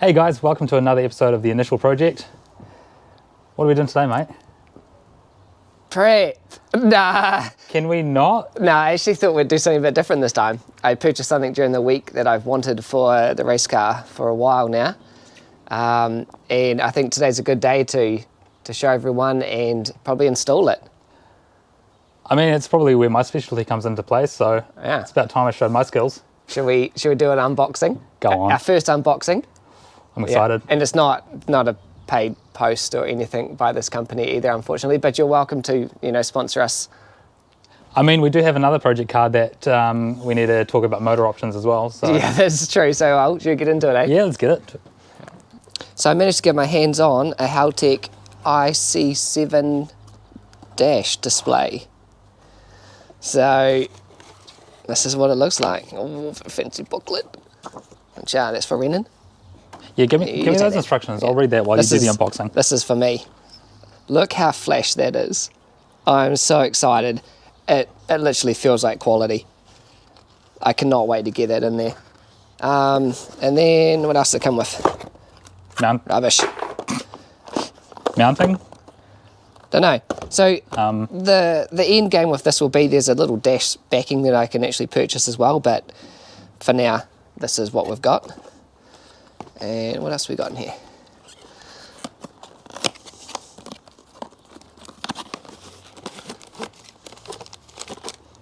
Hey guys, welcome to another episode of The Initial Project. What are we doing today, mate? Prep. Nah. Can we not? Nah, I actually thought we'd do something a bit different this time. I purchased something during the week that I've wanted for the race car for a while now. And I think today's a good day to show everyone and probably install it. I mean, it's probably where my specialty comes into place, so Yeah. it's about time I showed my skills. Should we do an unboxing? Go on. Our first unboxing. I'm excited. Yeah. And it's not a paid post or anything by this company either, unfortunately, but you're welcome to, sponsor us. I mean, we do have another project card that we need to talk about motor options as well. So. Yeah, that's true. So should we get into it, eh? Yeah, let's get it. So I managed to get my hands on a Haltech IC7 dash display. So this is what it looks like. Oh, fancy booklet. That's for Renan. Yeah, give me those instructions. Yeah. I'll read that while you do the unboxing. This is for me. Look how flash that is. I'm so excited. It literally feels like quality. I cannot wait to get that in there. And then what else did it come with? Rubbish. Mounting? Don't know. So the end game with this will be there's a little dash backing that I can actually purchase as well, but for now this is what we've got. And what else we got in here?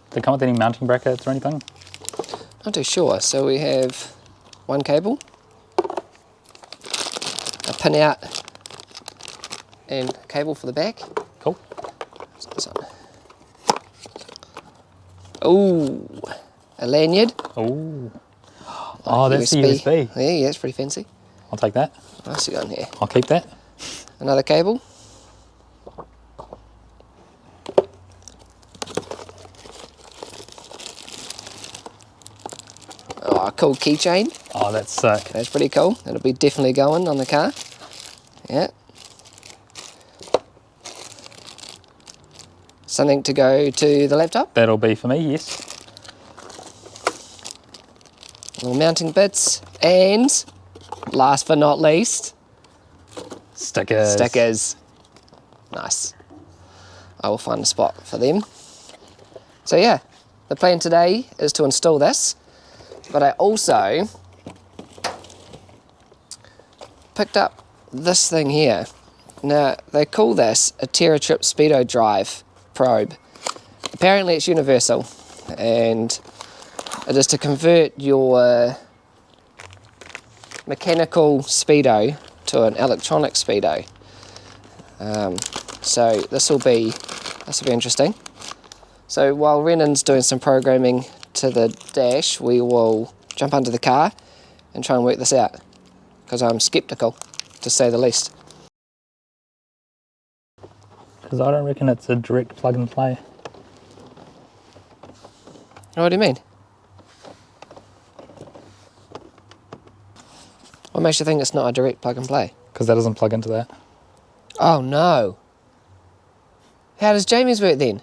Did it come with any mounting brackets or anything? Not too sure. So we have one cable, a pin out, and a cable for the back. Cool. Oh, a lanyard. Oh, that's the USB. Yeah, it's pretty fancy. I'll take that. What else you got in here? I'll keep that. Another cable. Oh, a cool keychain. Oh, that's sick. That's pretty cool. It'll be definitely going on the car. Yeah. Something to go to the laptop. That'll be for me, yes. Little mounting bits, and last but not least, stickers. Nice. I will find a spot for them. So yeah, the plan today is to install this, but I also picked up this thing here. Now, they call this a TerraTrip Speedo Drive probe. Apparently it's universal, and it is to convert your mechanical speedo to an electronic speedo. So this will be interesting. So while Renan's doing some programming to the dash, we will jump under the car and try and work this out, because I'm skeptical, to say the least. Because I don't reckon it's a direct plug and play. What do you mean? What makes you think it's not a direct plug and play? Because that doesn't plug into that. Oh no. How does Jamie's work then?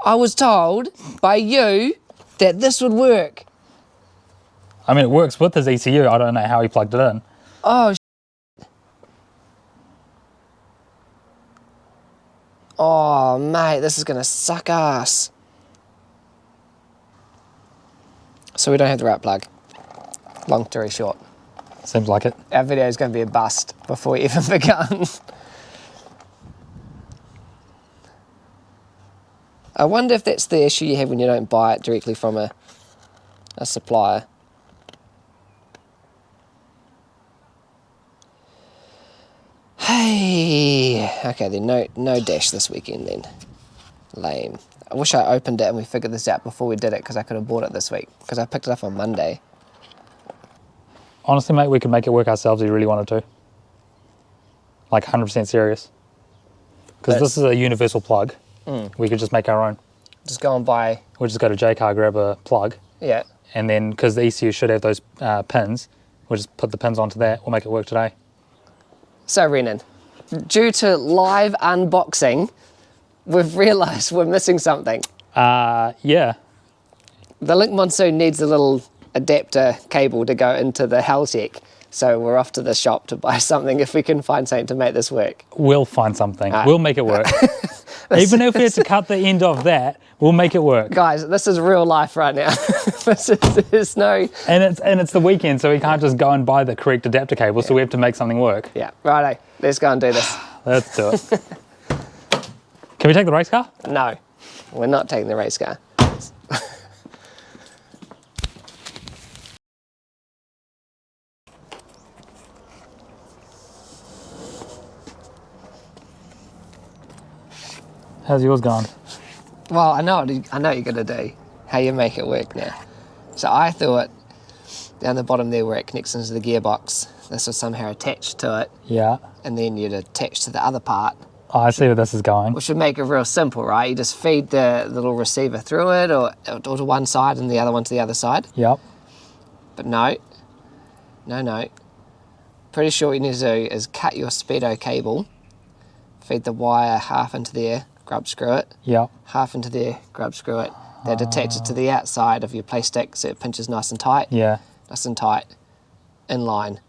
I was told by you that this would work. I mean, it works with his ECU. I don't know how he plugged it in. Oh, oh mate, this is gonna suck ass. So we don't have the right plug. Long story short. Seems like it. Our video is going to be a bust before we even begun. I wonder if that's the issue you have when you don't buy it directly from a supplier. Hey, okay then, no dash this weekend then. Lame. I wish I opened it and we figured this out before we did it, because I could have bought it this week, because I picked it up on Monday. Honestly, mate, we could make it work ourselves if you really wanted to. Like 100% serious. Because this is a universal plug. We could just make our own. Just go and buy... We'll just go to J-Car, grab a plug. Yeah. And then, because the ECU should have those pins, we'll just put the pins onto that. We'll make it work today. So, Renan, due to live unboxing, we've realised we're missing something. Yeah. The Link Monsoon needs a little adapter cable to go into the Haltech. So we're off to the shop to buy something if we can find something to make this work. We'll find something. Right. We'll make it work. Even if we have to cut the end of that, we'll make it work. Guys, this is real life right now. There's no... And it's the weekend, so we can't just go and buy the correct adapter cable, so we have to make something work. Yeah, righto. Let's go and do this. Let's do it. Can we take the race car? No, we're not taking the race car. How's yours going? Well, I know what you're gonna do. How you make it work now. So I thought down the bottom there where it connects into the gearbox, this was somehow attached to it, Yeah. and then you'd attach to the other part, Oh, I see where this is going. which would make it real simple, right? You just feed the little receiver through it, or to one side and the other one to the other side. Yep. But no. Pretty sure what you need to do is cut your speedo cable, feed the wire half into there, grub screw it, Yep. half into there, grub screw it. That attaches to the outside of your play stick so it pinches nice and tight. Yeah. Nice and tight, in line.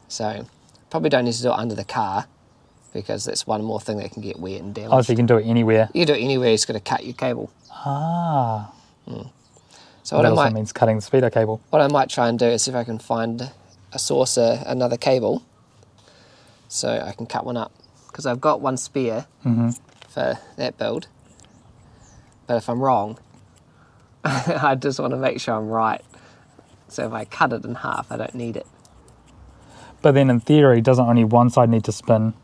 So probably don't need to do it under the car because that's one more thing that can get wet and damaged. Oh, so you can do it anywhere. You can do it anywhere, you just got to cut your cable. Ah. So That also means cutting the speedo cable. what I might try and do is see if I can find a source, another cable, so I can cut one up. Because I've got one spare for that build. But if I'm wrong, I just want to make sure I'm right. So if I cut it in half, I don't need it. But then in theory, doesn't only one side need to spin?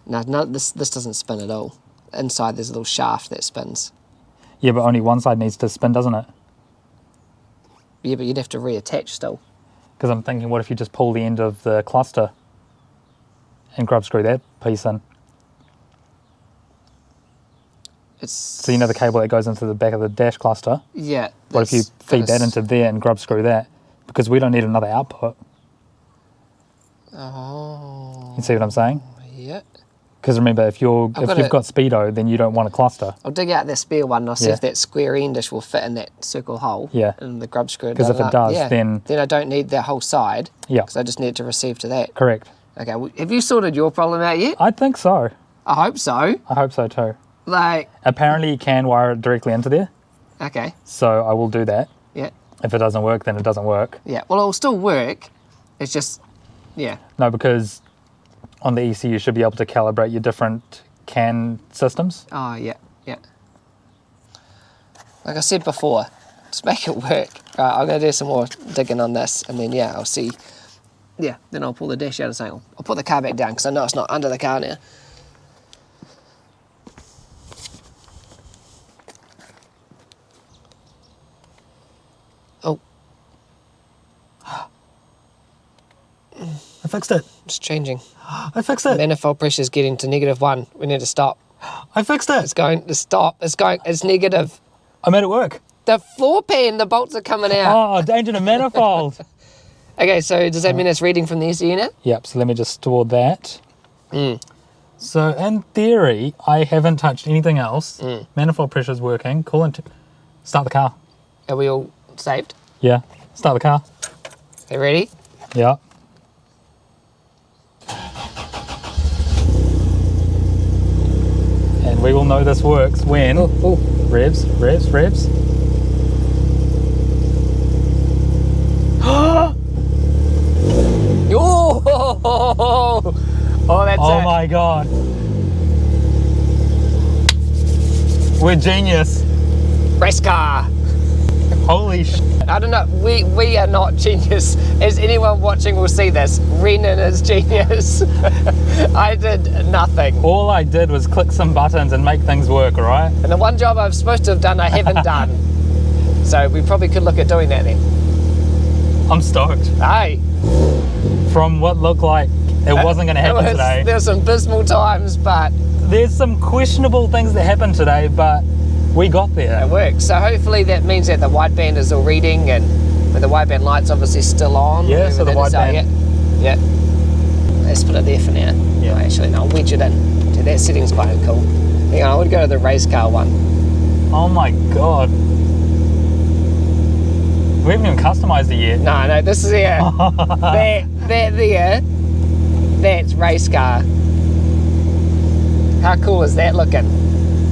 No, this doesn't spin at all. Inside there's a little shaft that spins. Yeah, but only one side needs to spin, doesn't it? Yeah, but you'd have to reattach still. Because I'm thinking, what if you just pull the end of the cluster and grub screw that piece in? So you know the cable that goes into the back of the dash cluster? Yeah. What if you feed that into there and grub screw that? Because we don't need another output. Oh. You see what I'm saying? Yeah. Because remember, if you've got speedo, then you don't want a cluster. I'll dig out that spare one and I'll see if that square endish will fit in that circle hole. Yeah. And the grub screw. Because if it does, then I don't need the whole side. Yeah. Because I just need to receive to that. Correct. Okay. Well, have you sorted your problem out yet? I think so. I hope so. I hope so too. Like. Apparently you can wire it directly into there. Okay. So I will do that. Yeah. If it doesn't work, then it doesn't work. Yeah. Well, it'll still work. It's just, yeah. No, because on the EC you should be able to calibrate your different CAN systems. Oh, yeah. Yeah. Like I said before, just make it work. Right, I'm going to do some more digging on this and then, yeah, I'll see. Yeah, then I'll pull the dash out and say, I'll put the car back down because I know it's not under the car now. Oh. I fixed it. It's changing. I fixed it. Manifold pressure's getting to -1. We need to stop. I fixed it. It's going to stop. It's negative. I made it work. The floor pan, the bolts are coming out. Oh, danger to manifold. Okay, so does that mean it's reading from the ECU now? Yep, so let me just store that. So in theory, I haven't touched anything else. Manifold pressure's working. Coolant. Start the car. Are we all saved? Yeah. Start the car. Okay, ready? Yeah. And we will know this works when revs. Oh, that's Oh it. my god. We're genius. Race car. Holy sh**. I don't know. We are not genius. As anyone watching will see this, Renan is genius. I did nothing. All I did was click some buttons and make things work, alright? And the one job I'm supposed to have done, I haven't done. So we probably could look at doing that then. I'm stoked. Hey. From what looked like it wasn't going to happen today. There were some abysmal times, but There's some questionable things that happened today, but we got there. it works. So hopefully that means that the wideband is all reading and the wideband light's obviously still on. Yeah, so the wideband. Yeah. Let's put it there for now. Yeah. Actually, no, I'll wedge it in. Dude, that setting's quite cool. Hang on, I would go to the race car one. Oh my god. We haven't even customized it yet. No, this is it. that there, that's race car. How cool is that looking?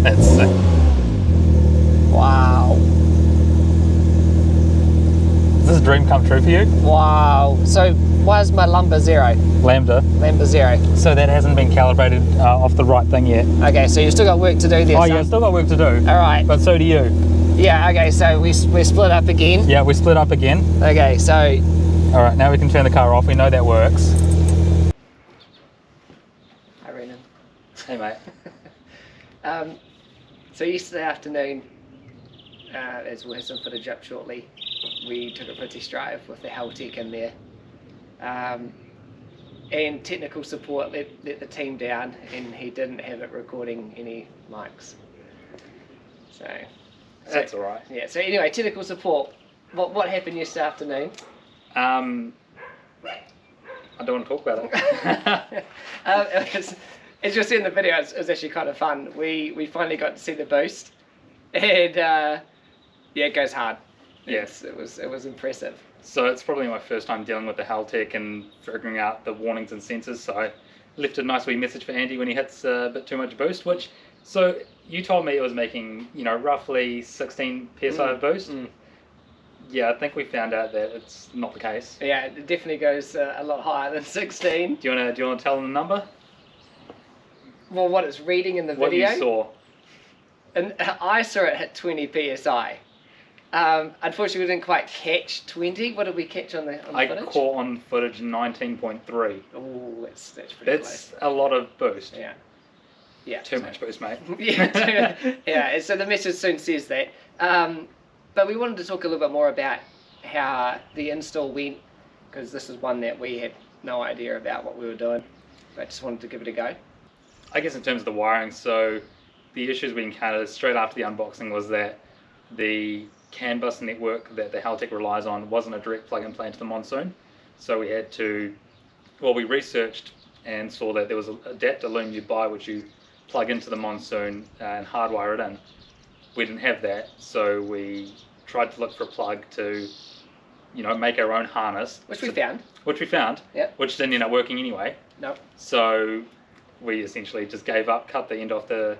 That's sick. Wow. Is this a dream come true for you? Wow. So why is my lumbar 0? Lambda. Lambda 0. So that hasn't been calibrated off the right thing yet. Okay, so you've still got work to do there. Oh yeah, still got work to do. All right. But so do you. Yeah, okay, so we're split up again. Yeah, we split up again. Okay, so... All right, now we can turn the car off. We know that works. Hi, Renan. Hey, mate. So yesterday afternoon, as we'll have some footage up shortly, we took a pretty drive with the Haltech in there. And technical support let the team down, and he didn't have it recording any mics. So That's all right. Yeah, so anyway, technical support. What happened yesterday afternoon? I don't want to talk about it. As you'll see in the video, it was actually kind of fun. We finally got to see the boost, and yeah, it goes hard. Yes, it was impressive. So it's probably my first time dealing with the Haltech and figuring out the warnings and sensors. So I left a nice wee message for Andy when he hits a bit too much boost. So you told me it was making, roughly 16 psi of boost. Yeah, I think we found out that it's not the case. Yeah, it definitely goes a lot higher than 16. Do you want to tell them the number? Well, what it's reading in the What video. you saw. And I saw it hit 20 psi. Unfortunately, we didn't quite catch 20. What did we catch on the footage? I caught on footage 19.3. Oh, that's pretty That's close. a lot of boost. Yeah. Too much boost, mate. Yeah. So the message soon says that. But we wanted to talk a little bit more about how the install went, because this is one that we had no idea about what we were doing. But just wanted to give it a go. I guess in terms of the wiring, so the issues we encountered straight after the unboxing was that the CAN bus network that the Haltech relies on wasn't a direct plug and play into the Monsoon. So we had to, we researched and saw that there was an adapter loom you buy which you plug into the Monsoon and hardwire it in. We didn't have that, so we tried to look for a plug to, make our own harness. Which we found. Yep. Which didn't end up working anyway. Nope. So we essentially just gave up, cut the end off the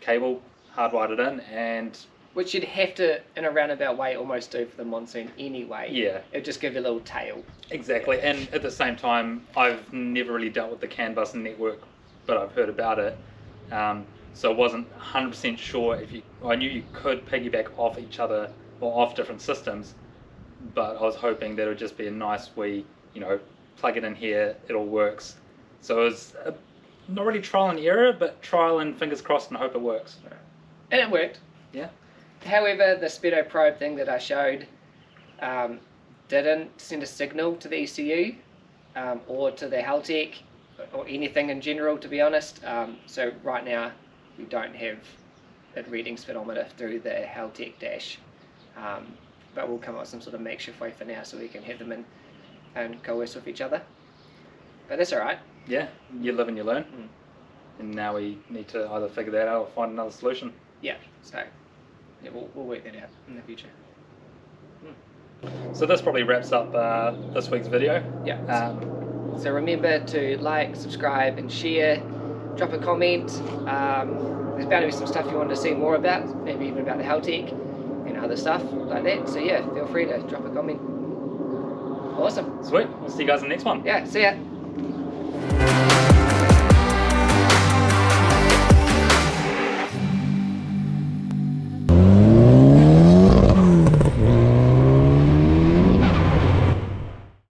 cable, hardwired it in, and... Which you'd have to, in a roundabout way, almost do for the Monsoon anyway. Yeah. It'd just give you a little tail. Exactly, Yeah. and at the same time, I've never really dealt with the CAN bus network, but I've heard about it. So I wasn't 100% sure I knew you could piggyback off each other or off different systems, but I was hoping that it would just be a nice wee, plug it in here, it all works. So it was not really trial and error, but trial and fingers crossed and hope it works. And it worked. Yeah. However, the speedo probe thing that I showed didn't send a signal to the ECU or to the Haltech or anything in general, to be honest. So right now we don't have it reading speedometer through the Haltech dash, but we'll come up with some sort of makeshift way for now so we can have them in and coerce with each other. But that's all right. Yeah, you live and you learn. And now we need to either figure that out or find another solution. Yeah, so yeah, we'll work that out in the future. So this probably wraps up this week's video. Yeah. So remember to like, subscribe and share, drop a comment. There's bound to be some stuff you want to see more about, maybe even about the Haltech and other stuff like that. So yeah, feel free to drop a comment. Awesome. Sweet, we'll see you guys in the next one. Yeah, see ya.